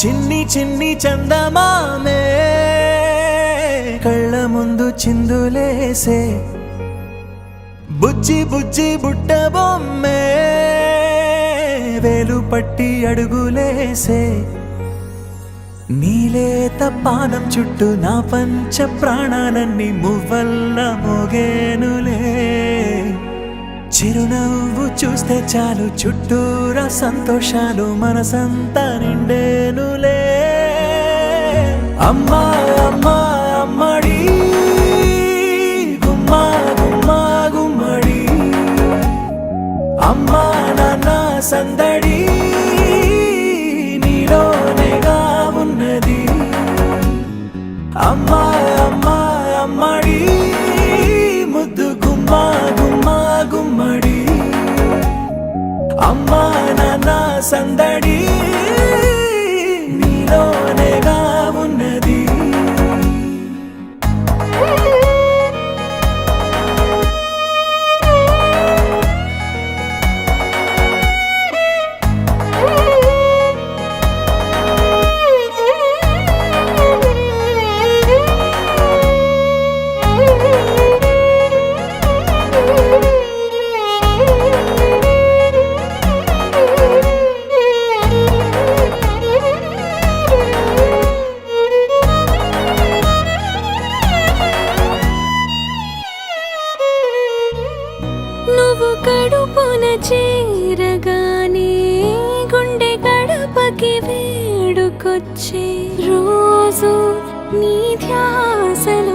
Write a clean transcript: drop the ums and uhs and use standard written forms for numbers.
చిన్ని చిన్ని చందమామే కళ్ళ ముందు చిందులేసే బుజ్జి బుజ్జి బుట్ట బొమ్మే వేలు పట్టి అడుగులేసే నీలేత పానం చుట్టూ నా పంచ ప్రాణాలన్నీ మువ్వల్ల మోగేనులే చిరునవ్వు చూస్తే చాలు చుట్టూరా సంతోషాలు మనసంతా నిండేనులే అమ్మా అమ్మా అమ్మడి గుమ్మా గుమ్మా గుమ్మడి అమ్మా నాన్న సందడి నీలోనేగా ఉన్నది అమ్మా అమ్మా అమ్మడి ముద్దు గుమ్మా గుమ్మా గుమ్మడి అమ్మా నాన్న సందడి నీలోనేగా ఉన్నది నువ్వు కడుపున చేరగానే గుండె గడపకి వేడుకొచ్చే రోజు నీ ధ్యాసలో